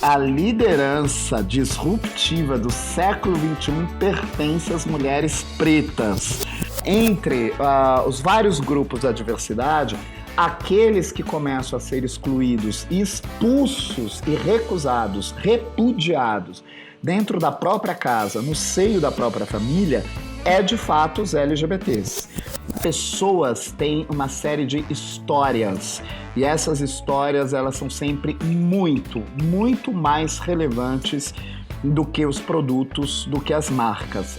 a liderança disruptiva do século XXI pertence às mulheres pretas. Entre os vários grupos da diversidade, aqueles que começam a ser excluídos, expulsos e recusados, repudiados dentro da própria casa, no seio da própria família, é de fato os LGBTs. Pessoas têm uma série de histórias e essas histórias elas são sempre muito mais relevantes do que os produtos, do que as marcas.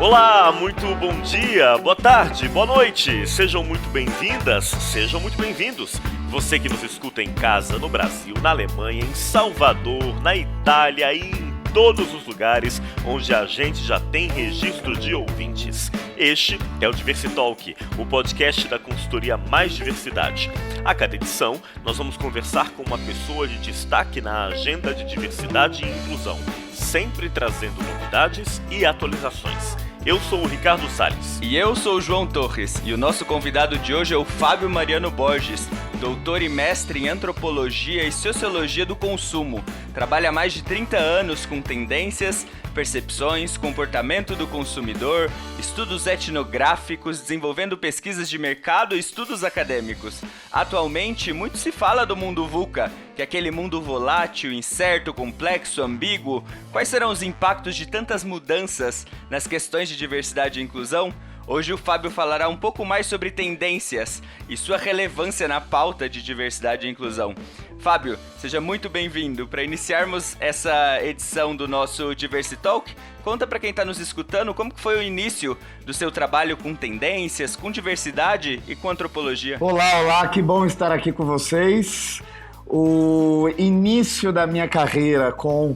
Olá, muito bom dia, boa tarde, boa noite, sejam muito bem-vindas, sejam muito bem-vindos. Você que nos escuta em casa, no Brasil, na Alemanha, em Salvador, na Itália e em todos os lugares onde a gente já tem registro de ouvintes. Este é o Diversitalk, o podcast da consultoria Mais Diversidade. A cada edição, nós vamos conversar com uma pessoa de destaque na agenda de diversidade e inclusão, sempre trazendo novidades e atualizações. Eu sou o Ricardo Salles. E eu sou o João Torres, e o nosso convidado de hoje é o Fábio Mariano Borges, doutor e mestre em Antropologia e Sociologia do Consumo. Trabalha há mais de 30 anos com tendências, percepções, comportamento do consumidor, estudos etnográficos, desenvolvendo pesquisas de mercado e estudos acadêmicos. Atualmente, muito se fala do mundo VUCA, que é aquele mundo volátil, incerto, complexo, ambíguo. Quais serão os impactos de tantas mudanças nas questões de diversidade e inclusão? Hoje o Fábio falará um pouco mais sobre tendências e sua relevância na pauta de diversidade e inclusão. Fábio, seja muito bem-vindo. Para iniciarmos essa edição do nosso Diversitalk, conta para quem está nos escutando como que foi o início do seu trabalho com tendências, com diversidade e com antropologia. Olá, que bom estar aqui com vocês. O início da minha carreira com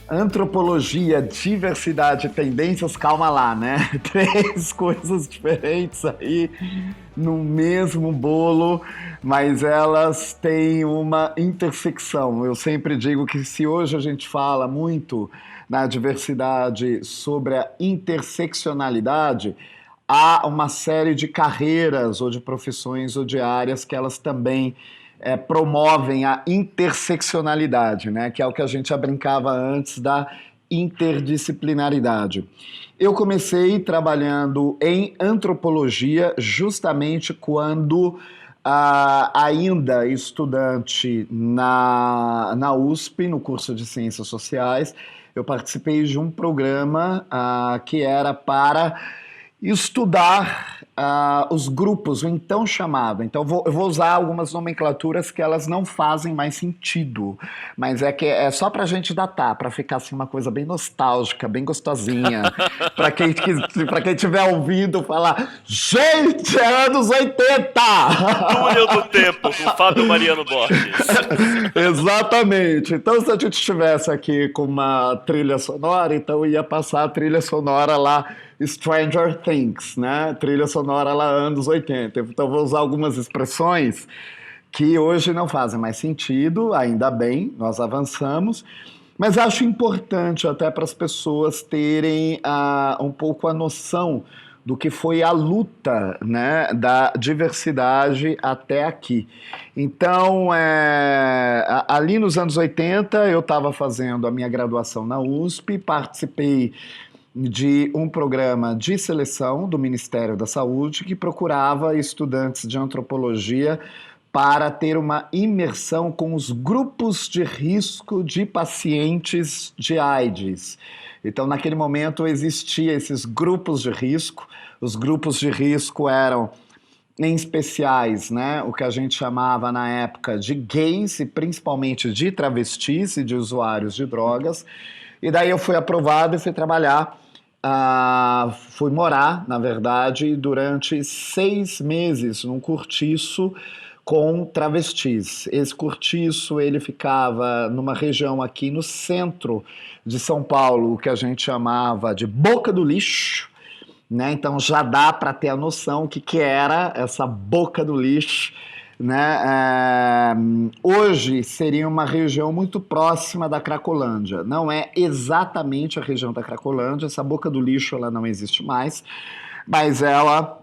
antropologia, diversidade e tendências, calma lá, né? 3 coisas diferentes aí no mesmo bolo, mas elas têm uma intersecção. Eu sempre digo que se hoje a gente fala muito na diversidade sobre a interseccionalidade, há uma série de carreiras ou de profissões ou de áreas que elas também promovem a interseccionalidade, né? Que é o que a gente já brincava antes da interdisciplinaridade. Eu comecei trabalhando em antropologia justamente quando, ainda estudante na USP, no curso de Ciências Sociais, eu participei de um programa que era para estudar os grupos, o então chamado. Então eu vou usar algumas nomenclaturas que elas não fazem mais sentido, mas é só pra gente datar, pra ficar assim uma coisa bem nostálgica, bem gostosinha, pra quem tiver ouvindo falar, gente, é anos 80! Túnel do Tempo, com Fábio Mariano Borges. Exatamente. Então se a gente estivesse aqui com uma trilha sonora, então ia passar a trilha sonora lá Stranger Things, né? Trilha sonora lá anos 80. Então vou usar algumas expressões que hoje não fazem mais sentido, ainda bem, nós avançamos, mas acho importante até para as pessoas terem um pouco a noção do que foi a luta, né, da diversidade até aqui. Então, ali nos anos 80, eu estava fazendo a minha graduação na USP, participei de um programa de seleção do Ministério da Saúde que procurava estudantes de antropologia para ter uma imersão com os grupos de risco de pacientes de AIDS. Então, naquele momento, existiam esses grupos de risco. Os grupos de risco eram, em especiais, né, o que a gente chamava na época de gays e principalmente de travestis e de usuários de drogas. E daí eu fui aprovado e fui trabalhar, fui morar, na verdade, durante 6 meses num cortiço com travestis. Esse cortiço, ele ficava numa região aqui no centro de São Paulo, que a gente chamava de Boca do Lixo, né? Então já dá para ter a noção o que era essa Boca do Lixo, né? Hoje seria uma região muito próxima da Cracolândia. Não é exatamente a região da Cracolândia, essa Boca do Lixo ela não existe mais, mas ela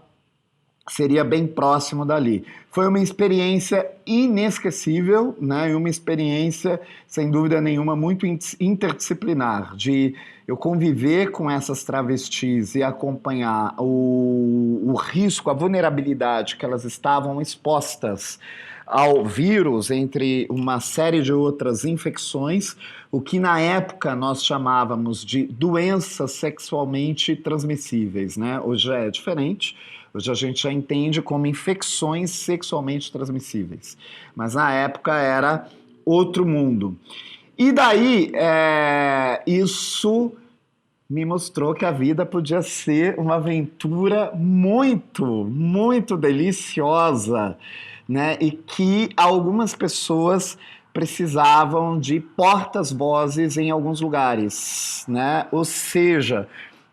seria bem próximo dali. Foi uma experiência inesquecível, né? E uma experiência, sem dúvida nenhuma, muito interdisciplinar, de eu conviver com essas travestis e acompanhar o risco, a vulnerabilidade que elas estavam expostas ao vírus, entre uma série de outras infecções, o que na época nós chamávamos de doenças sexualmente transmissíveis, né? Hoje já é diferente. Hoje a gente já entende como infecções sexualmente transmissíveis. Mas na época era outro mundo. E daí, isso me mostrou que a vida podia ser uma aventura muito, muito deliciosa, né? E que algumas pessoas precisavam de portas-vozes em alguns lugares, né? Ou seja,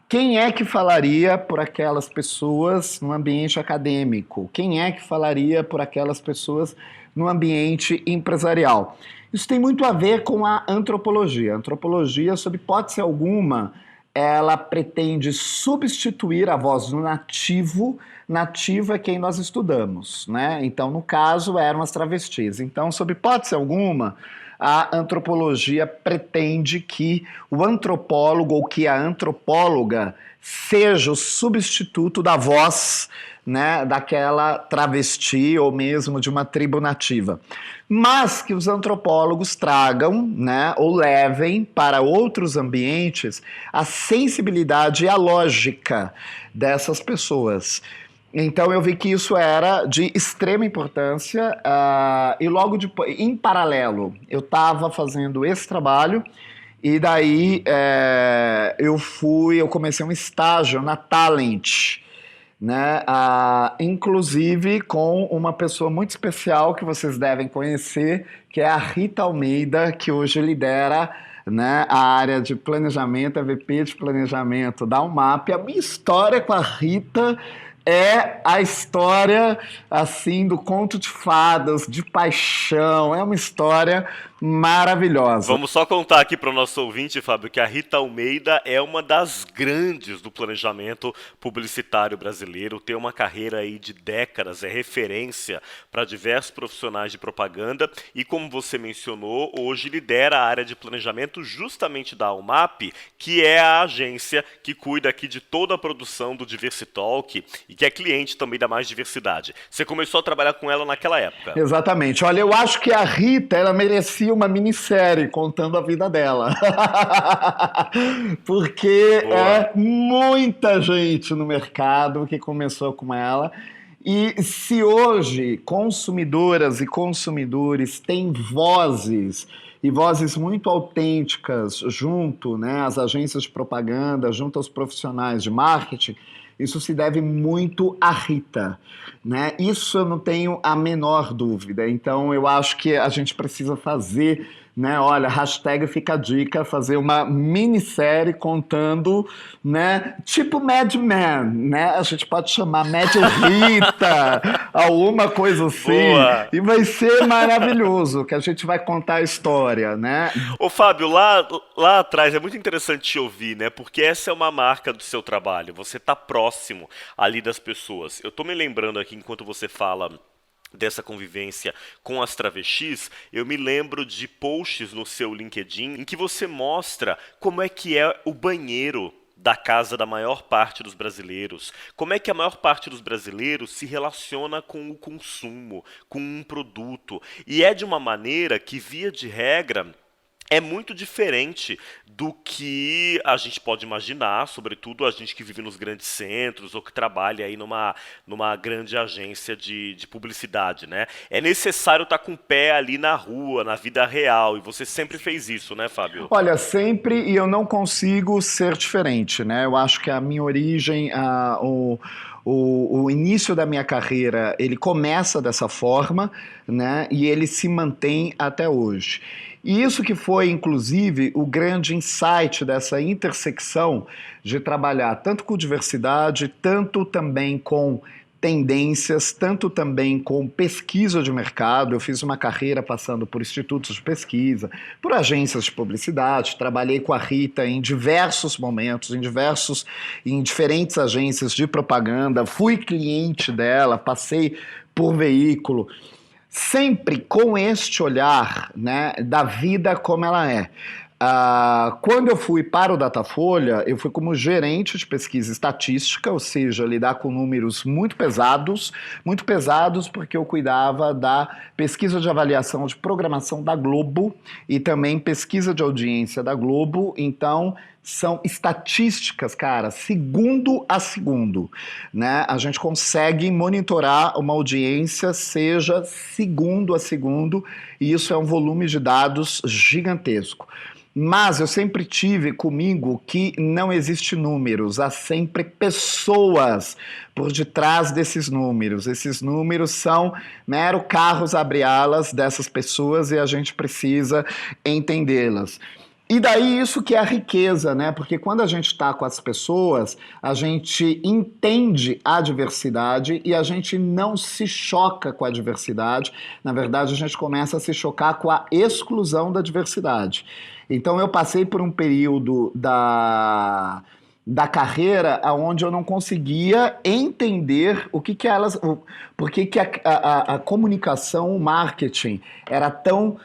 quem é que falaria por aquelas pessoas no ambiente acadêmico? Quem é que falaria por aquelas pessoas no ambiente empresarial? Isso tem muito a ver com a antropologia. A antropologia, sob hipótese alguma, ela pretende substituir a voz do nativo. Nativo é quem nós estudamos, né? Então, no caso, eram as travestis. Então, sob hipótese alguma, a antropologia pretende que o antropólogo ou que a antropóloga seja o substituto da voz, né, daquela travesti ou mesmo de uma tribo nativa. Mas que os antropólogos tragam, né, ou levem para outros ambientes a sensibilidade e a lógica dessas pessoas. Então eu vi que isso era de extrema importância e logo depois, em paralelo, eu estava fazendo esse trabalho e daí eu comecei um estágio na Talent, né? Inclusive com uma pessoa muito especial que vocês devem conhecer, que é a Rita Almeida, que hoje lidera, né, a área de planejamento, a VP de planejamento da UMAP. A minha história com a Rita é a história, assim, do conto de fadas, de paixão. É uma história maravilhosa. Vamos só contar aqui para o nosso ouvinte, Fábio, que a Rita Almeida é uma das grandes do planejamento publicitário brasileiro, tem uma carreira aí de décadas, é referência para diversos profissionais de propaganda e, como você mencionou, hoje lidera a área de planejamento justamente da UMAP, que é a agência que cuida aqui de toda a produção do Diversitalk e que é cliente também da Mais Diversidade. Você começou a trabalhar com ela naquela época. Exatamente. Olha, eu acho que a Rita, ela merecia uma minissérie contando a vida dela. Porque é muita gente no mercado que começou com ela. E se hoje consumidoras e consumidores têm vozes, e vozes muito autênticas junto, né, às agências de propaganda, junto aos profissionais de marketing, isso se deve muito à Rita, né? Isso eu não tenho a menor dúvida. Então eu acho que a gente precisa fazer, né? Olha, hashtag fica a dica, fazer uma minissérie contando, né? Tipo Mad Men, né? A gente pode chamar Mad Rita, alguma coisa assim. Boa. E vai ser maravilhoso, que a gente vai contar a história, né? Ô Fábio, lá atrás é muito interessante te ouvir, né? Porque essa é uma marca do seu trabalho, você tá próximo ali das pessoas. Eu tô me lembrando aqui, enquanto você fala dessa convivência com as travestis, eu me lembro de posts no seu LinkedIn em que você mostra como é que é o banheiro da casa da maior parte dos brasileiros. Como é que a maior parte dos brasileiros se relaciona com o consumo, com um produto. E é de uma maneira que, via de regra, é muito diferente do que a gente pode imaginar, sobretudo a gente que vive nos grandes centros ou que trabalha aí numa grande agência de publicidade, né? É necessário estar com o pé ali na rua, na vida real, e você sempre fez isso, né, Fábio? Olha, sempre, e eu não consigo ser diferente, né? Eu acho que a minha origem, o início da minha carreira, ele começa dessa forma, né? E ele se mantém até hoje. E isso que foi, inclusive, o grande insight dessa intersecção de trabalhar tanto com diversidade, tanto também com tendências, tanto também com pesquisa de mercado. Eu fiz uma carreira passando por institutos de pesquisa, por agências de publicidade, trabalhei com a Rita em diversos momentos, em diferentes agências de propaganda, fui cliente dela, passei por veículo, sempre com este olhar, né, da vida como ela é. Quando eu fui para o Datafolha, eu fui como gerente de pesquisa estatística, ou seja, lidar com números muito pesados porque eu cuidava da pesquisa de avaliação de programação da Globo e também pesquisa de audiência da Globo. Então, são estatísticas, cara, segundo a segundo, né? A gente consegue monitorar uma audiência, seja segundo a segundo, e isso é um volume de dados gigantesco. Mas eu sempre tive comigo que não existe números, há sempre pessoas por detrás desses números. Esses números são mero carros abre-alas dessas pessoas e a gente precisa entendê-las. E daí isso que é a riqueza, né? Porque quando a gente está com as pessoas, a gente entende a diversidade e a gente não se choca com a diversidade. Na verdade, a gente começa a se chocar com a exclusão da diversidade. Então eu passei por um período da carreira onde eu não conseguia entender por que a comunicação, o marketing era tão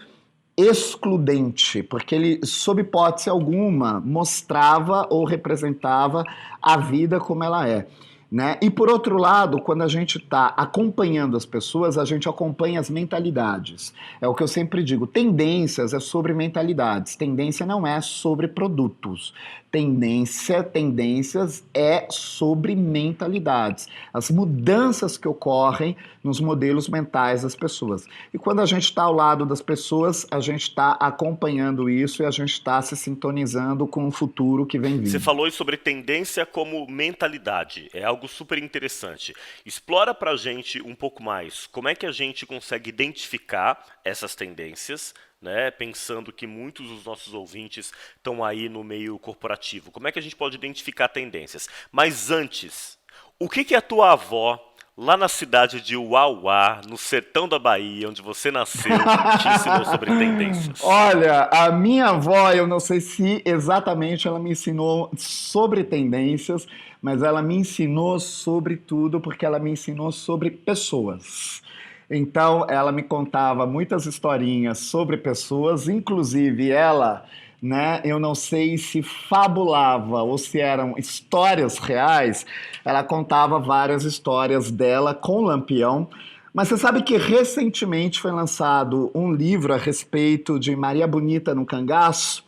excludente, porque ele, sob hipótese alguma, mostrava ou representava a vida como ela é, né? E por outro lado, quando a gente está acompanhando as pessoas, a gente acompanha as mentalidades. É o que eu sempre digo, tendências é sobre mentalidades, tendência não é sobre produtos. Tendências é sobre mentalidades, as mudanças que ocorrem nos modelos mentais das pessoas. E quando a gente está ao lado das pessoas, a gente está acompanhando isso e a gente está se sintonizando com o futuro que vem vindo. Você falou sobre tendência como mentalidade, é algo super interessante. Explora pra gente um pouco mais como é que a gente consegue identificar essas tendências, né, pensando que muitos dos nossos ouvintes estão aí no meio corporativo. Como é que a gente pode identificar tendências? Mas antes, o que a tua avó, lá na cidade de Uauá, no sertão da Bahia, onde você nasceu, te ensinou sobre tendências? Olha, a minha avó, eu não sei se exatamente ela me ensinou sobre tendências, mas ela me ensinou sobre tudo, porque ela me ensinou sobre pessoas. Então, ela me contava muitas historinhas sobre pessoas, inclusive ela, né, eu não sei se fabulava ou se eram histórias reais, ela contava várias histórias dela com Lampião. Mas você sabe que recentemente foi lançado um livro a respeito de Maria Bonita no Cangaço,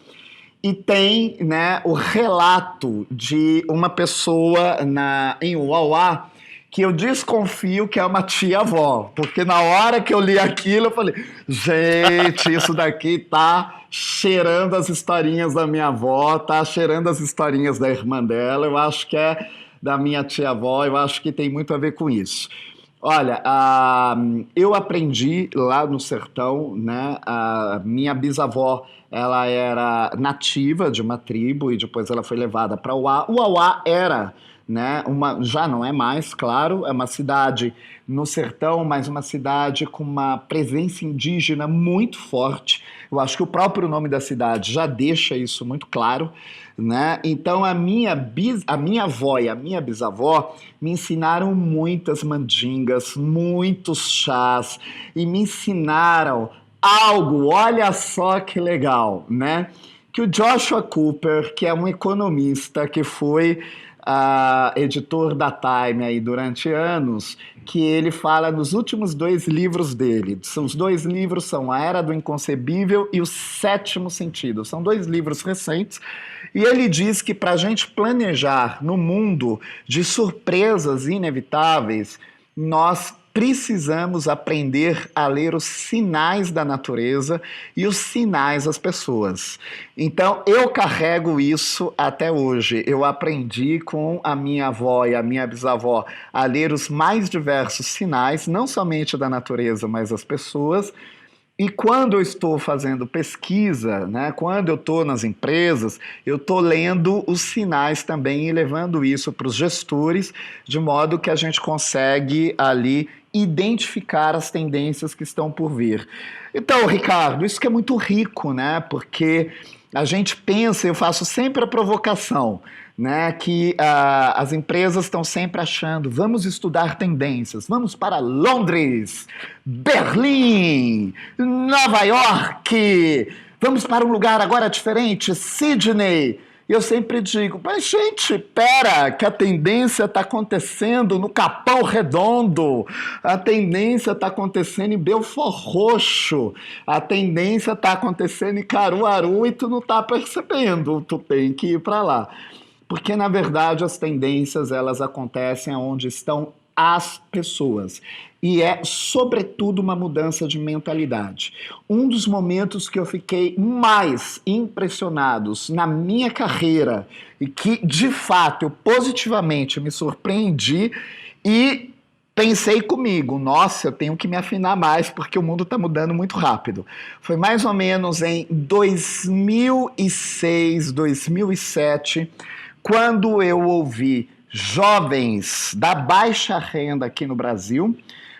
e tem, né, o relato de uma pessoa em Uauá, que eu desconfio que é uma tia-avó, porque na hora que eu li aquilo, eu falei, gente, isso daqui tá cheirando as historinhas da minha avó, tá cheirando as historinhas da irmã dela, eu acho que é da minha tia-avó, eu acho que tem muito a ver com isso. Olha, eu aprendi lá no sertão, né, a minha bisavó, ela era nativa de uma tribo e depois ela foi levada para Uauá. Uauá era, né, já não é mais, claro, é uma cidade no sertão, mas uma cidade com uma presença indígena muito forte. Eu acho que o próprio nome da cidade já deixa isso muito claro, né? Então a minha avó e a minha bisavó me ensinaram muitas mandingas, muitos chás, e me ensinaram algo, olha só que legal, né? Que o Joshua Cooper, que é um economista que foi editor da Time aí durante anos, que ele fala nos últimos 2 livros dele. Os 2 livros são A Era do Inconcebível e O Sétimo Sentido. São 2 livros recentes. E ele diz que para a gente planejar no mundo de surpresas inevitáveis, nós precisamos aprender a ler os sinais da natureza e os sinais das pessoas. Então, eu carrego isso até hoje. Eu aprendi com a minha avó e a minha bisavó a ler os mais diversos sinais, não somente da natureza, mas das pessoas. E quando eu estou fazendo pesquisa, né, quando eu estou nas empresas, eu estou lendo os sinais também e levando isso para os gestores, de modo que a gente consegue ali identificar as tendências que estão por vir. Então, Ricardo, isso que é muito rico, né? Porque a gente pensa, eu faço sempre a provocação, né, que as empresas estão sempre achando, vamos estudar tendências, vamos para Londres, Berlim, Nova York, vamos para um lugar agora diferente, Sydney. E eu sempre digo, mas gente, pera, que a tendência está acontecendo no Capão Redondo, a tendência está acontecendo em Belford Roxo, a tendência está acontecendo em Caruaru e tu não está percebendo, tu tem que ir para lá. Porque, na verdade, as tendências, elas acontecem onde estão as pessoas. E é, sobretudo, uma mudança de mentalidade. Um dos momentos que eu fiquei mais impressionados na minha carreira e que, de fato, eu positivamente me surpreendi e pensei comigo, nossa, eu tenho que me afinar mais porque o mundo está mudando muito rápido. Foi mais ou menos em 2006, 2007, quando eu ouvi jovens da baixa renda aqui no Brasil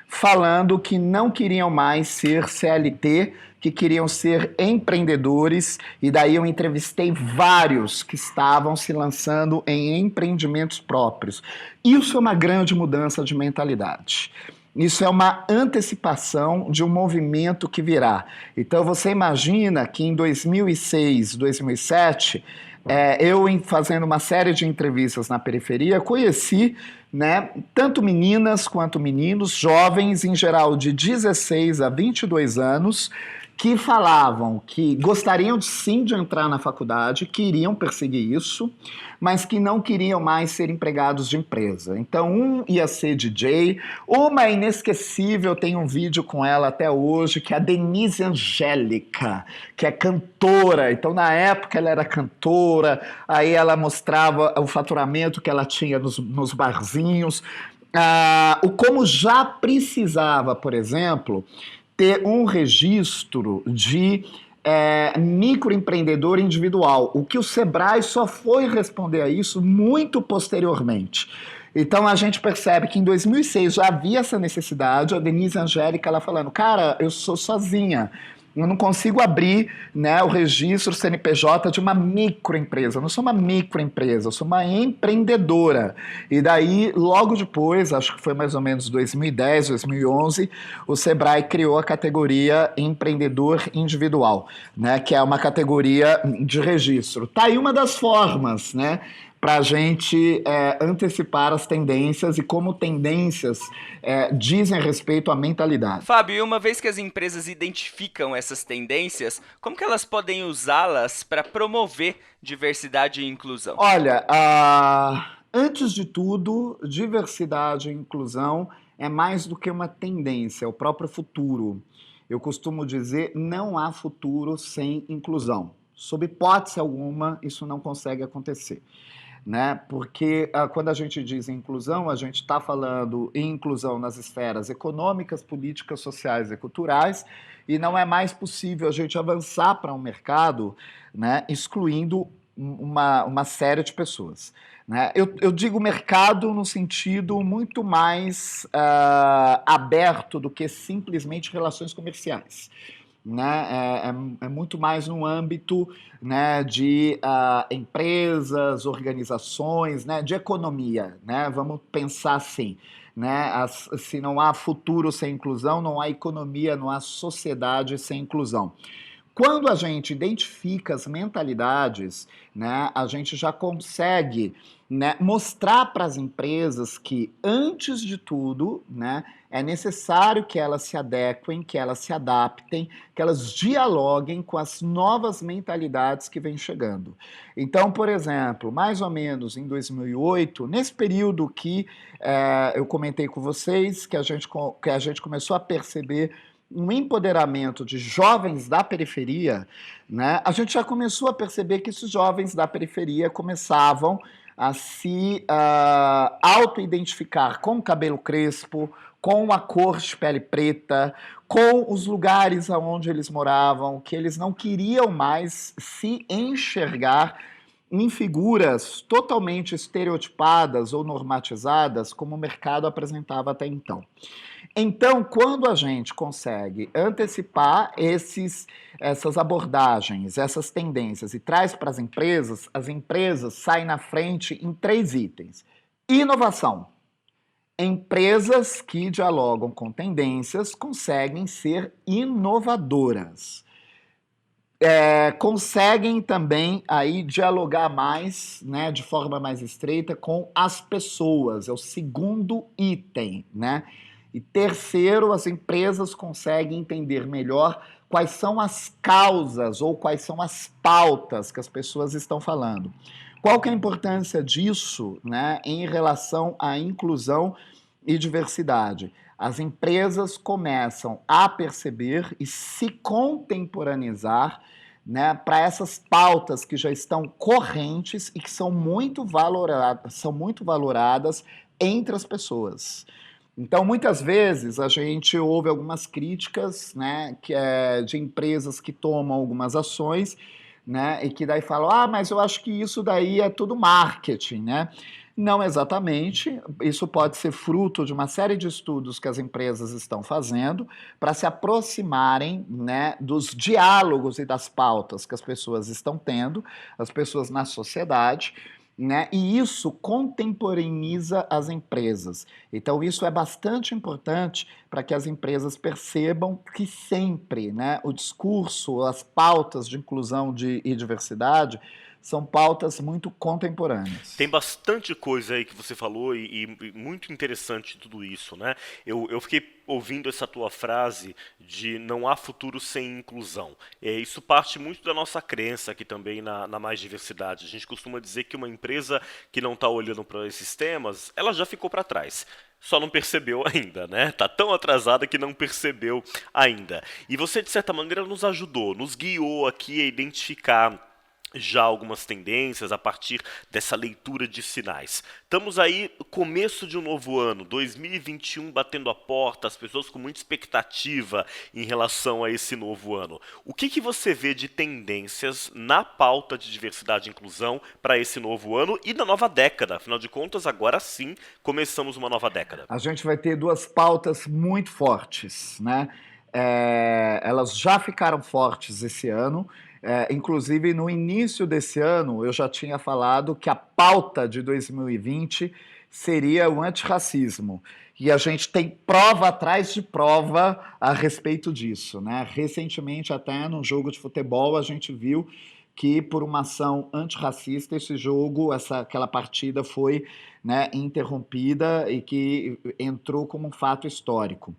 falando que não queriam mais ser CLT, que queriam ser empreendedores, e daí eu entrevistei vários que estavam se lançando em empreendimentos próprios. Isso é uma grande mudança de mentalidade. Isso é uma antecipação de um movimento que virá. Então você imagina que em 2006, 2007, eu fazendo uma série de entrevistas na periferia, conheci, né, tanto meninas quanto meninos, jovens em geral de 16 a 22 anos, que falavam que gostariam sim de entrar na faculdade, queriam perseguir isso, mas que não queriam mais ser empregados de empresa. Então, um ia ser DJ, uma inesquecível, tem um vídeo com ela até hoje, que é a Denise Angélica, que é cantora. Então, na época, ela era cantora, aí ela mostrava o faturamento que ela tinha nos barzinhos, o como já precisava, por exemplo, ter um registro de microempreendedor individual, o que o Sebrae só foi responder a isso muito posteriormente. Então a gente percebe que em 2006 já havia essa necessidade, a Denise Angélica ela falando, cara, eu sou sozinha, eu não consigo abrir, né, o registro CNPJ de uma microempresa. Eu não sou uma microempresa, eu sou uma empreendedora. E daí, logo depois, acho que foi mais ou menos 2010, 2011, o Sebrae criou a categoria empreendedor individual, né, que é uma categoria de registro. Tá aí uma das formas, né, para a gente antecipar as tendências e como tendências dizem respeito à mentalidade. Fábio, e uma vez que as empresas identificam essas tendências, como que elas podem usá-las para promover diversidade e inclusão? Olha, antes de tudo, diversidade e inclusão é mais do que uma tendência, é o próprio futuro. Eu costumo dizer, não há futuro sem inclusão. Sob hipótese alguma, isso não consegue acontecer. Né? Porque quando a gente diz inclusão, a gente está falando em inclusão nas esferas econômicas, políticas, sociais e culturais, e não é mais possível a gente avançar para um mercado, né, excluindo uma série de pessoas. Né? Eu digo mercado no sentido muito mais aberto do que simplesmente relações comerciais. Né? É muito mais no âmbito, né, de empresas, organizações, né, de economia. Né? Vamos pensar assim, né? Se não há futuro sem inclusão, não há economia, não há sociedade sem inclusão. Quando a gente identifica as mentalidades, né, a gente já consegue, né, mostrar para as empresas que, antes de tudo, né, é necessário que elas se adequem, que elas se adaptem, que elas dialoguem com as novas mentalidades que vêm chegando. Então, por exemplo, mais ou menos em 2008, nesse período que eu comentei com vocês, que a gente começou a perceber um empoderamento de jovens da periferia, né, a gente já começou a perceber que esses jovens da periferia começavam a se auto-identificar com cabelo crespo, com a cor de pele preta, com os lugares onde eles moravam, que eles não queriam mais se enxergar em figuras totalmente estereotipadas ou normatizadas como o mercado apresentava até então. Então, quando a gente consegue antecipar essas abordagens, essas tendências e traz para as empresas saem na frente em 3 itens. Inovação. Empresas que dialogam com tendências conseguem ser inovadoras. Conseguem também aí dialogar mais, né, de forma mais estreita com as pessoas, é o segundo item, né? E terceiro, as empresas conseguem entender melhor quais são as causas ou quais são as pautas que as pessoas estão falando. Qual que é a importância disso, né, em relação à inclusão e diversidade? As empresas começam a perceber e se contemporaneizar, né, para essas pautas que já estão correntes e que são muito valoradas entre as pessoas. Então, muitas vezes, a gente ouve algumas críticas, né, de empresas que tomam algumas ações, né, e que daí falam, mas eu acho que isso daí é tudo marketing, né? Não exatamente, isso pode ser fruto de uma série de estudos que as empresas estão fazendo para se aproximarem, né, dos diálogos e das pautas que as pessoas estão tendo, as pessoas na sociedade, né, e isso contemporaneiza as empresas. Então, isso é bastante importante para que as empresas percebam que sempre, né, o discurso, as pautas de inclusão e diversidade são pautas muito contemporâneas. Tem bastante coisa aí que você falou e muito interessante tudo isso, né? Eu fiquei ouvindo essa tua frase de não há futuro sem inclusão. Isso parte muito da nossa crença aqui também na Mais Diversidade. A gente costuma dizer que uma empresa que não está olhando para esses temas, ela já ficou para trás. Só não percebeu ainda, né? Tá tão atrasada que não percebeu ainda. E você, de certa maneira, nos ajudou, nos guiou aqui a identificar já algumas tendências a partir dessa leitura de sinais. Estamos aí, começo de um novo ano, 2021 batendo a porta, as pessoas com muita expectativa em relação a esse novo ano. O que você vê de tendências na pauta de diversidade e inclusão para esse novo ano e na nova década? Afinal de contas, agora sim, começamos uma nova década. A gente vai ter 2 pautas muito fortes, né? Elas já ficaram fortes esse ano. Inclusive, no início desse ano, eu já tinha falado que a pauta de 2020 seria o antirracismo. E a gente tem prova atrás de prova a respeito disso, né? Recentemente, até num jogo de futebol, a gente viu que, por uma ação antirracista, esse jogo, aquela partida foi, né, interrompida e que entrou como um fato histórico.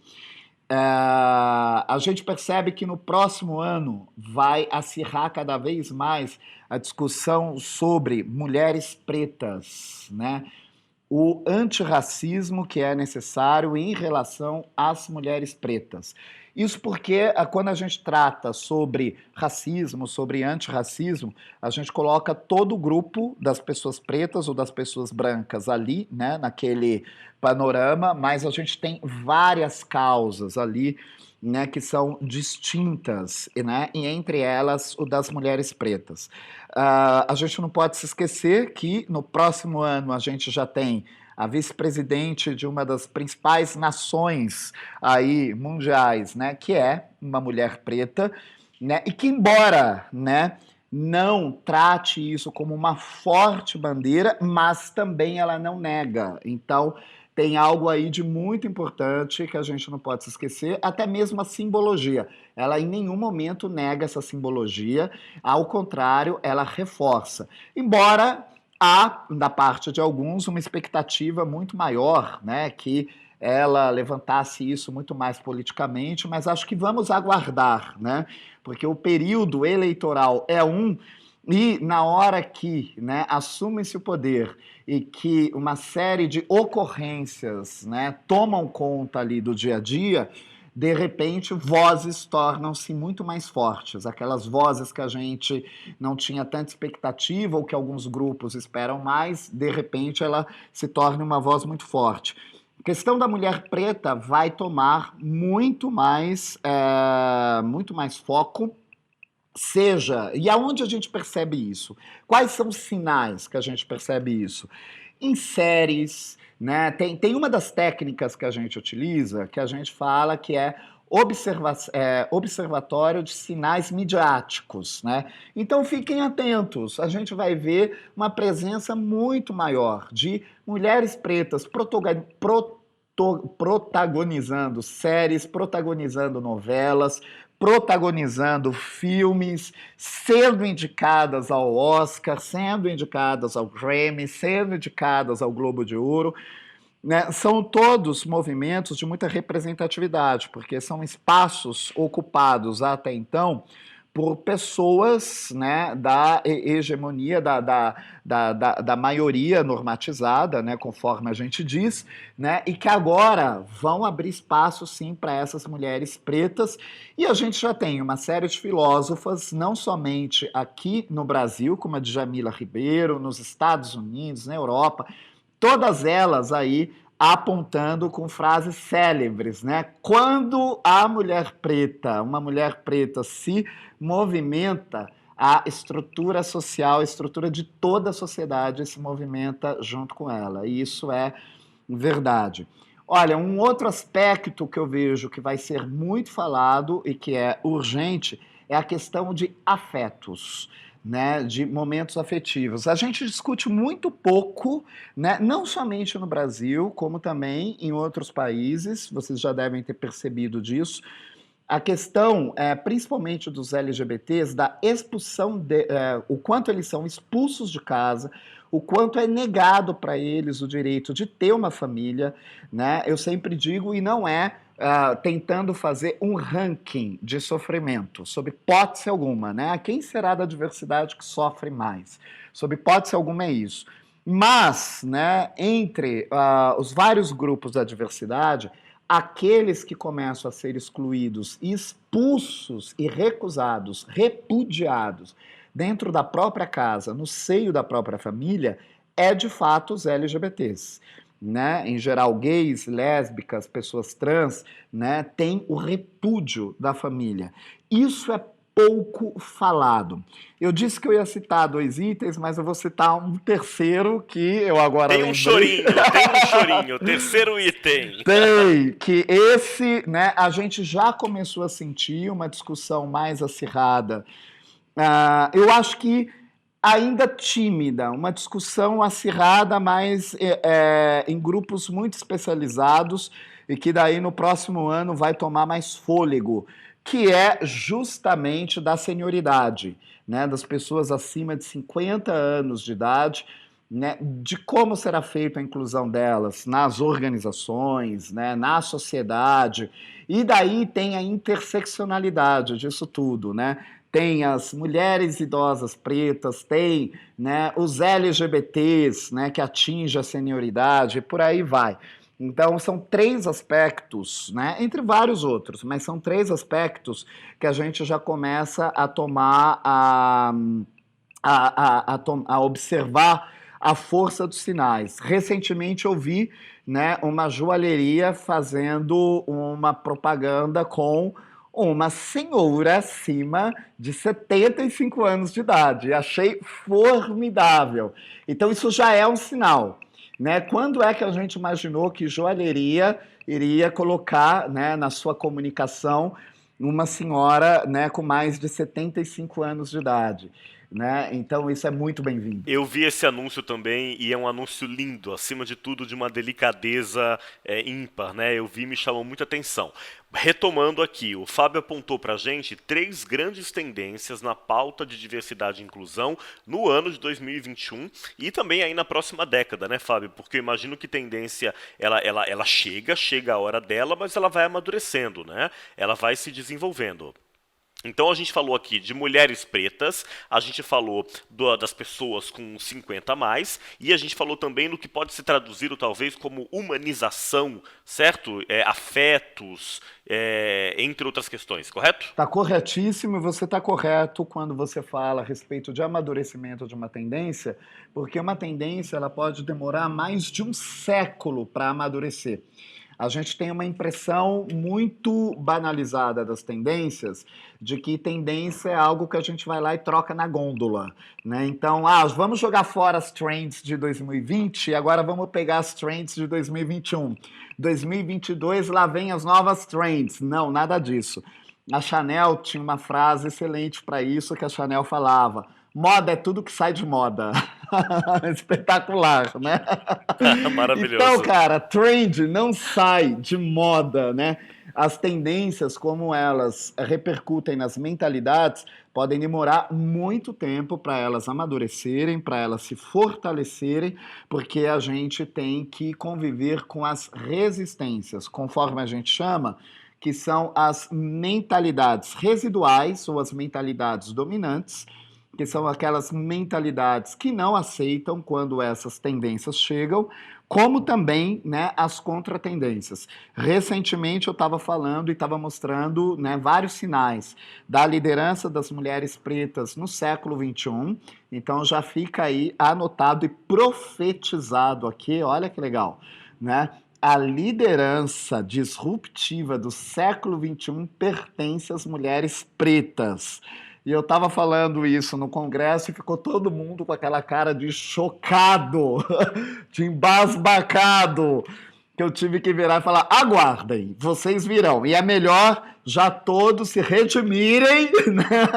A gente percebe que no próximo ano vai acirrar cada vez mais a discussão sobre mulheres pretas, né? O antirracismo que é necessário em relação às mulheres pretas. Isso porque quando a gente trata sobre racismo, sobre antirracismo, a gente coloca todo o grupo das pessoas pretas ou das pessoas brancas ali, né, naquele panorama, mas a gente tem várias causas ali, né, que são distintas, né, e entre elas o das mulheres pretas. A gente não pode se esquecer que no próximo ano a gente já tem a vice-presidente de uma das principais nações aí mundiais, né, que é uma mulher preta, né, e que embora, né, não trate isso como uma forte bandeira, mas também ela não nega. Então, tem algo aí de muito importante que a gente não pode se esquecer, até mesmo a simbologia. Ela em nenhum momento nega essa simbologia, ao contrário, ela reforça. Embora há, da parte de alguns, uma expectativa muito maior, né, que ela levantasse isso muito mais politicamente, mas acho que vamos aguardar, né, porque o período eleitoral é e na hora que, né, assume-se o poder e que uma série de ocorrências, né, tomam conta ali do dia a dia, de repente vozes tornam-se muito mais fortes, aquelas vozes que a gente não tinha tanta expectativa ou que alguns grupos esperam mais, de repente ela se torna uma voz muito forte. A questão da mulher preta vai tomar muito mais foco, e aonde a gente percebe isso? Quais são os sinais que a gente percebe isso? Em séries, né? Tem uma das técnicas que a gente utiliza, que a gente fala que é observatório de sinais midiáticos, né? Então fiquem atentos, a gente vai ver uma presença muito maior de mulheres pretas protagonizando séries, protagonizando novelas, protagonizando filmes, sendo indicadas ao Oscar, sendo indicadas ao Grammy, sendo indicadas ao Globo de Ouro, né? São todos movimentos de muita representatividade, porque são espaços ocupados até então por pessoas, né, da hegemonia, da maioria normatizada, né, conforme a gente diz, né, e que agora vão abrir espaço, sim, para essas mulheres pretas. E a gente já tem uma série de filósofas, não somente aqui no Brasil, como a Djamila Ribeiro, nos Estados Unidos, na Europa, todas elas aí apontando com frases célebres, né? Quando a mulher preta, uma mulher preta se movimenta, a estrutura social, a estrutura de toda a sociedade se movimenta junto com ela. E isso é verdade. Olha, um outro aspecto que eu vejo que vai ser muito falado e que é urgente é a questão de afetos, né, de momentos afetivos. A gente discute muito pouco, né, não somente no Brasil, como também em outros países, vocês já devem ter percebido disso, a questão, principalmente dos LGBTs, da expulsão, o quanto eles são expulsos de casa, o quanto é negado para eles o direito de ter uma família, né? Eu sempre digo, e não é tentando fazer um ranking de sofrimento, sob hipótese alguma, né? Quem será da diversidade que sofre mais? Sob hipótese alguma é isso. Mas, né, entre os vários grupos da diversidade, aqueles que começam a ser excluídos, expulsos e recusados, repudiados dentro da própria casa, no seio da própria família, é de fato os LGBTs. Né? Em geral, gays, lésbicas, pessoas trans, né, têm o repúdio da família. Isso é pouco falado. Eu disse que eu ia citar 2 itens, mas eu vou citar um terceiro que eu agora lembrei. Tem um chorinho, terceiro item. Tem, que esse, né, a gente já começou a sentir uma discussão mais acirrada. Eu acho que ainda tímida, uma discussão acirrada, mas em grupos muito especializados e que daí no próximo ano vai tomar mais fôlego, que é justamente da senioridade, né, das pessoas acima de 50 anos de idade, né, de como será feita a inclusão delas nas organizações, né, na sociedade, e daí tem a interseccionalidade disso tudo, né? Tem as mulheres idosas pretas, tem, né, os LGBTs, né, que atingem a senioridade, e por aí vai. Então, são 3 aspectos, né, entre vários outros, mas são 3 aspectos que a gente já começa a tomar, a observar a força dos sinais. Recentemente eu vi, né, uma joalheria fazendo uma propaganda com uma senhora acima de 75 anos de idade. Achei formidável. Então isso já é um sinal, né? Quando é que a gente imaginou que joalheria iria colocar, né, na sua comunicação uma senhora, né, com mais de 75 anos de idade? Né? Então isso é muito bem-vindo. Eu vi esse anúncio também e é um anúncio lindo, acima de tudo de uma delicadeza ímpar, né? Eu vi e me chamou muita atenção. Retomando aqui, o Fábio apontou pra gente 3 grandes tendências na pauta de diversidade e inclusão no ano de 2021 e também aí na próxima década, né, Fábio? Porque eu imagino que tendência, ela chega a hora dela, mas ela vai amadurecendo, né? Ela vai se desenvolvendo. Então a gente falou aqui de mulheres pretas, a gente falou das pessoas com 50 a mais, e a gente falou também no que pode ser traduzido talvez como humanização, certo? Afetos, entre outras questões, correto? Está corretíssimo, e você está correto quando você fala a respeito de amadurecimento de uma tendência, porque uma tendência ela pode demorar mais de um século para amadurecer. A gente tem uma impressão muito banalizada das tendências, de que tendência é algo que a gente vai lá e troca na gôndola, né? Então, vamos jogar fora as trends de 2020 e agora vamos pegar as trends de 2021. 2022, lá vem as novas trends. Não, nada disso. A Chanel tinha uma frase excelente para isso, que a Chanel falava: moda é tudo que sai de moda. Espetacular, né? Maravilhoso. Então, cara, trend não sai de moda, né? As tendências, como elas repercutem nas mentalidades, podem demorar muito tempo para elas amadurecerem, para elas se fortalecerem, porque a gente tem que conviver com as resistências, conforme a gente chama, que são as mentalidades residuais ou as mentalidades dominantes, que são aquelas mentalidades que não aceitam quando essas tendências chegam, como também, né, as contratendências. Recentemente eu estava falando e estava mostrando, né, vários sinais da liderança das mulheres pretas no século XXI, então já fica aí anotado e profetizado aqui, olha que legal, né? A liderança disruptiva do século XXI pertence às mulheres pretas. E eu estava falando isso no congresso e ficou todo mundo com aquela cara de chocado, de embasbacado, que eu tive que virar e falar: aguardem, vocês virão. E é melhor já todos se redimirem, né?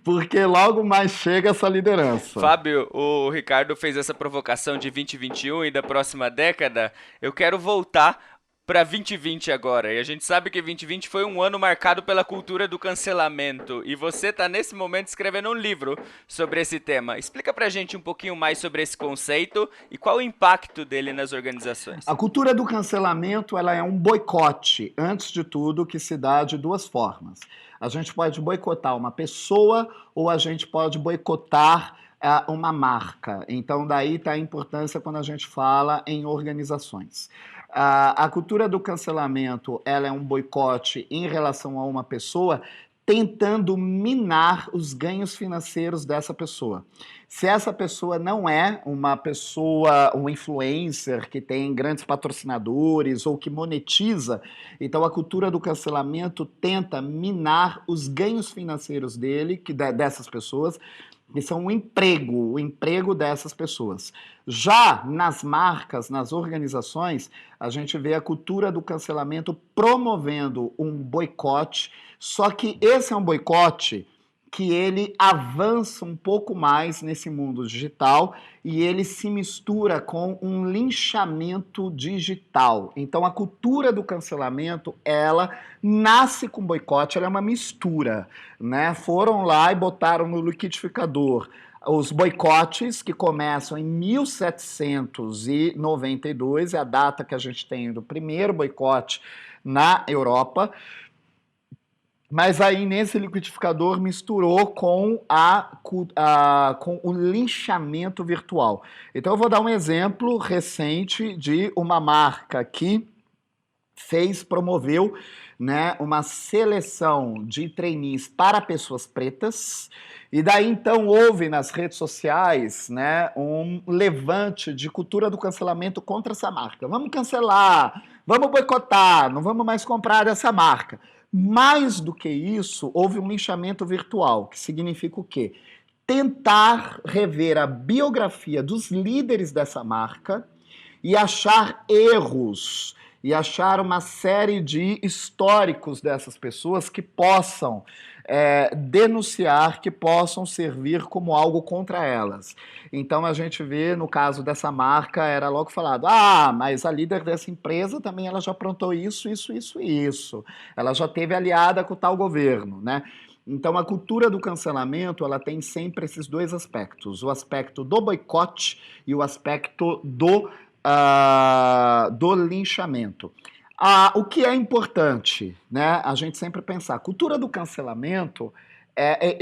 Porque logo mais chega essa liderança. Fábio, o Ricardo fez essa provocação de 2021 e da próxima década. Eu quero voltar para 2020 agora, e a gente sabe que 2020 foi um ano marcado pela cultura do cancelamento, e você está nesse momento escrevendo um livro sobre esse tema. Explica pra gente um pouquinho mais sobre esse conceito e qual o impacto dele nas organizações. A cultura do cancelamento, ela é um boicote, antes de tudo, que se dá de duas formas. A gente pode boicotar uma pessoa ou a gente pode boicotar uma marca. Então daí está a importância quando a gente fala em organizações. A cultura do cancelamento, ela é um boicote em relação a uma pessoa, tentando minar os ganhos financeiros dessa pessoa. Se essa pessoa não é uma pessoa, um influencer que tem grandes patrocinadores ou que monetiza, então a cultura do cancelamento tenta minar os ganhos financeiros dele, dessas pessoas, que são o emprego dessas pessoas. Já nas marcas, nas organizações, a gente vê a cultura do cancelamento promovendo um boicote, só que esse é um boicote que ele avança um pouco mais nesse mundo digital e ele se mistura com um linchamento digital. Então a cultura do cancelamento, ela nasce com boicote, ela é uma mistura, né? Foram lá e botaram no liquidificador os boicotes que começam em 1792, é a data que a gente tem do primeiro boicote na Europa. Mas aí, nesse liquidificador, misturou com o linchamento virtual. Então, eu vou dar um exemplo recente de uma marca que promoveu, né, uma seleção de trainees para pessoas pretas. E daí, então, houve nas redes sociais, né, um levante de cultura do cancelamento contra essa marca. Vamos cancelar, vamos boicotar, não vamos mais comprar essa marca. Mais do que isso, houve um linchamento virtual, que significa o quê? Tentar rever a biografia dos líderes dessa marca e achar erros, e achar uma série de históricos dessas pessoas que possam denunciar, que possam servir como algo contra elas. Então a gente vê, no caso dessa marca, era logo falado: mas a líder dessa empresa também ela já aprontou isso. Ela já teve aliada com tal governo, né? Então a cultura do cancelamento, ela tem sempre esses dois aspectos: o aspecto do boicote e o aspecto do linchamento. O que é importante, né? A gente sempre pensar, a cultura do cancelamento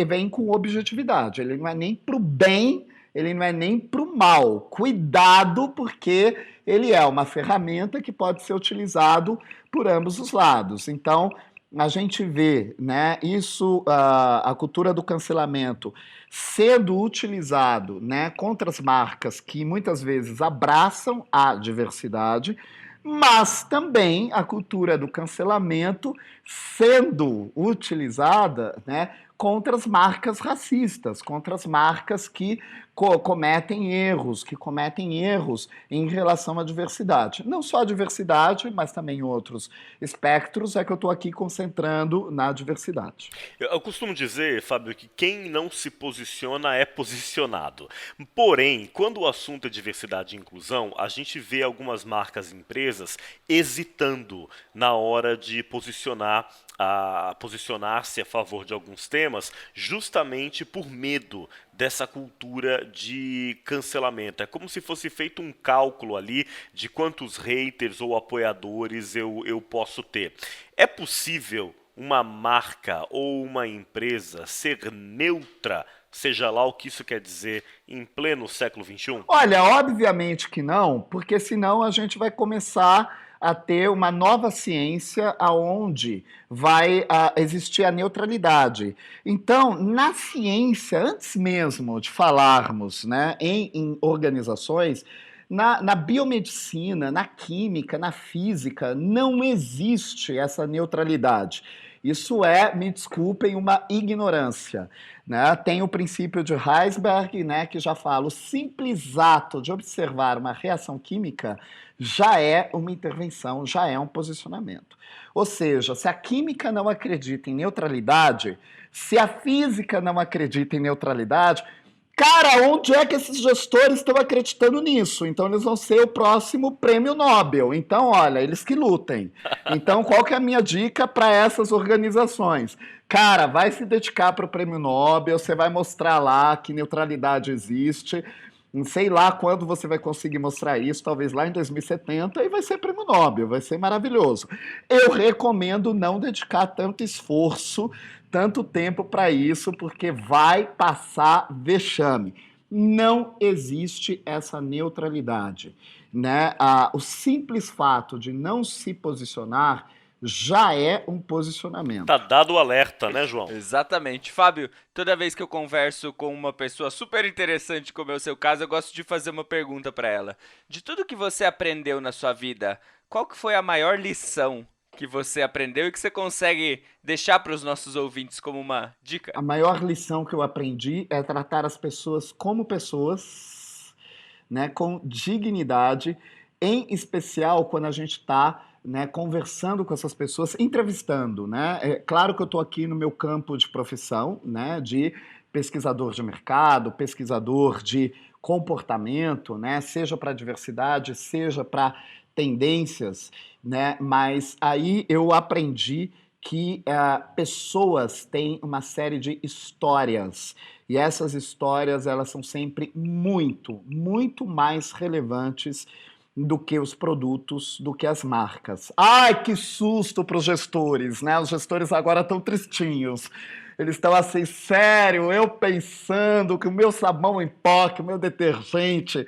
vem com objetividade, ele não é nem para o bem, ele não é nem para o mal. Cuidado, porque ele é uma ferramenta que pode ser utilizado por ambos os lados. Então, a gente vê, né, isso, a cultura do cancelamento sendo utilizado, né, contra as marcas que muitas vezes abraçam a diversidade, mas também a cultura do cancelamento sendo utilizada, né, contra as marcas racistas, contra as marcas que cometem erros em relação à diversidade. Não só a diversidade, mas também outros espectros, é que eu estou aqui concentrando na diversidade. Eu costumo dizer, Fábio, que quem não se posiciona é posicionado. Porém, quando o assunto é diversidade e inclusão, a gente vê algumas marcas e empresas hesitando na hora de posicionar-se a favor de alguns temas, justamente por medo dessa cultura de cancelamento. É como se fosse feito um cálculo ali de quantos haters ou apoiadores eu posso ter. É possível uma marca ou uma empresa ser neutra, seja lá o que isso quer dizer, em pleno século XXI? Olha, obviamente que não, porque senão a gente vai começar a ter uma nova ciência aonde vai existir a neutralidade. Então, na ciência, antes mesmo de falarmos, né, em organizações, na biomedicina, na química, na física, não existe essa neutralidade. Isso é, me desculpem, uma ignorância. Né? Tem o princípio de Heisenberg, né, que já fala, o simples ato de observar uma reação química já é uma intervenção, já é um posicionamento. Ou seja, se a química não acredita em neutralidade, se a física não acredita em neutralidade, cara, onde é que esses gestores estão acreditando nisso? Então eles vão ser o próximo prêmio Nobel. Então, olha, eles que lutem. Então, qual que é a minha dica para essas organizações? Cara, vai se dedicar para o prêmio Nobel, você vai mostrar lá que neutralidade existe. Não sei lá quando você vai conseguir mostrar isso, talvez lá em 2070, e vai ser prêmio Nobel, vai ser maravilhoso. Eu recomendo não dedicar tanto esforço, tanto tempo para isso, porque vai passar vexame. Não existe essa neutralidade, né? O simples fato de não se posicionar já é um posicionamento. Tá dado o alerta, né, João? Exatamente. Fábio, toda vez que eu converso com uma pessoa super interessante, como é o seu caso, eu gosto de fazer uma pergunta para ela. De tudo que você aprendeu na sua vida, qual que foi a maior lição que você aprendeu e que você consegue deixar para os nossos ouvintes como uma dica? A maior lição que eu aprendi é tratar as pessoas como pessoas, né, com dignidade, em especial quando a gente está, né, conversando com essas pessoas, entrevistando, né? É claro que eu estou aqui no meu campo de profissão, né, de pesquisador de mercado, pesquisador de comportamento, né, seja para diversidade, seja para tendências, né? Mas aí eu aprendi que pessoas têm uma série de histórias e essas histórias elas são sempre muito, muito mais relevantes do que os produtos, do que as marcas. Ai, que susto para os gestores, né? Os gestores agora estão tristinhos. Eles estão assim, sério, eu pensando que o meu sabão em pó, que o meu detergente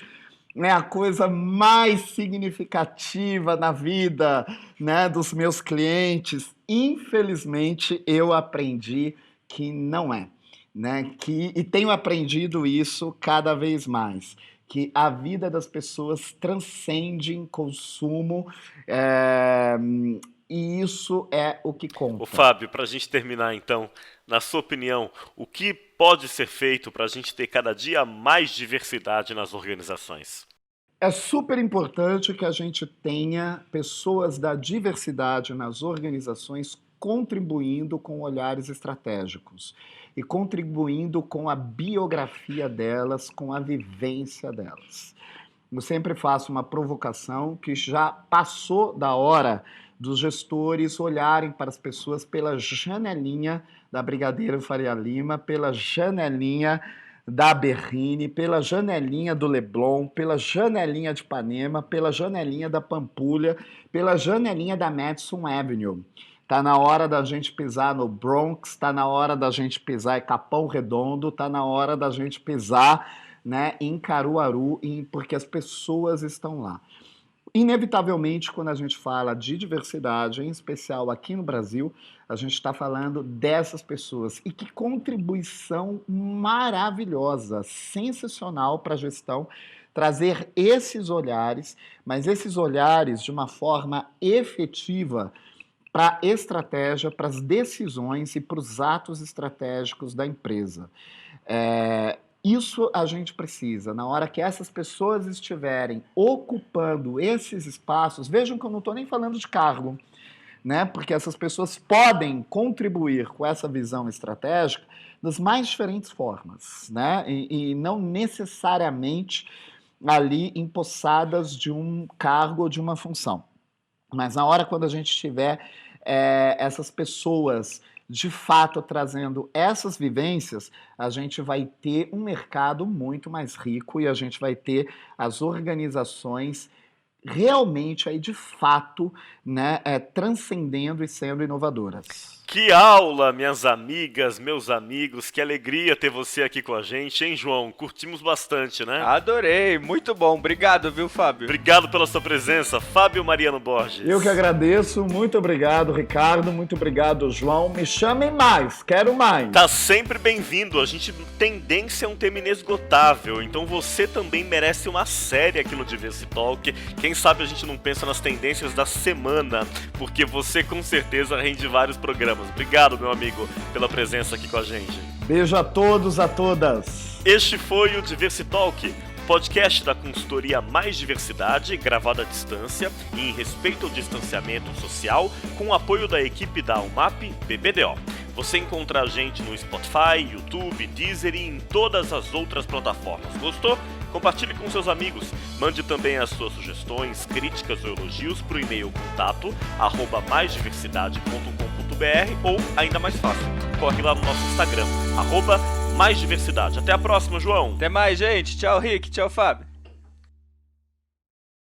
é a coisa mais significativa na vida, né, dos meus clientes. Infelizmente, eu aprendi que não é, né? E tenho aprendido isso cada vez mais, que a vida das pessoas transcende em consumo, e isso é o que conta. Ô Fábio, para a gente terminar então, na sua opinião, o que pode ser feito para a gente ter cada dia mais diversidade nas organizações? É super importante que a gente tenha pessoas da diversidade nas organizações contribuindo com olhares estratégicos e contribuindo com a biografia delas, com a vivência delas. Eu sempre faço uma provocação que já passou da hora dos gestores olharem para as pessoas pela janelinha da Brigadeiro Faria Lima, pela janelinha da Berrine, pela janelinha do Leblon, pela janelinha de Ipanema, pela janelinha da Pampulha, pela janelinha da Madison Avenue. Tá na hora da gente pisar no Bronx, tá na hora da gente pisar em Capão Redondo, tá na hora da gente pisar, né, em Caruaru, porque as pessoas estão lá. Inevitavelmente, quando a gente fala de diversidade, em especial aqui no Brasil, a gente está falando dessas pessoas. E que contribuição maravilhosa, sensacional para a gestão, trazer esses olhares, mas esses olhares de uma forma efetiva para a estratégia, para as decisões e para os atos estratégicos da empresa. Isso a gente precisa, na hora que essas pessoas estiverem ocupando esses espaços, vejam que eu não estou nem falando de cargo, né? Porque essas pessoas podem contribuir com essa visão estratégica das mais diferentes formas, né? E não necessariamente ali empossadas de um cargo ou de uma função. Mas na hora quando a gente tiver essas pessoas de fato trazendo essas vivências, a gente vai ter um mercado muito mais rico e a gente vai ter as organizações realmente aí de fato, né, transcendendo e sendo inovadoras. Que aula, minhas amigas, meus amigos, que alegria ter você aqui com a gente, hein, João? Curtimos bastante, né? Adorei, muito bom. Obrigado, viu, Fábio? Obrigado pela sua presença, Fábio Mariano Borges. Eu que agradeço, muito obrigado, Ricardo, muito obrigado, João. Me chamem mais, quero mais. Tá sempre bem-vindo, a gente tendência é um tema inesgotável, então você também merece uma série aqui no Diversity Talk. Quem sabe a gente não pensa nas tendências da semana, porque você com certeza rende vários programas. Obrigado, meu amigo, pela presença aqui com a gente. Beijo a todos, a todas. Este foi o Diversity Talk, podcast da consultoria Mais Diversidade, gravado à distância e em respeito ao distanciamento social, com o apoio da equipe da UMAP BBDO. Você encontra a gente no Spotify, YouTube, Deezer e em todas as outras plataformas. Gostou? Compartilhe com seus amigos. Mande também as suas sugestões, críticas ou elogios para o e-mail contato@maisdiversidade.com.br ou, ainda mais fácil, corre lá no nosso Instagram, @maisdiversidade. Até a próxima, João! Até mais, gente. Tchau, Rick. Tchau, Fábio.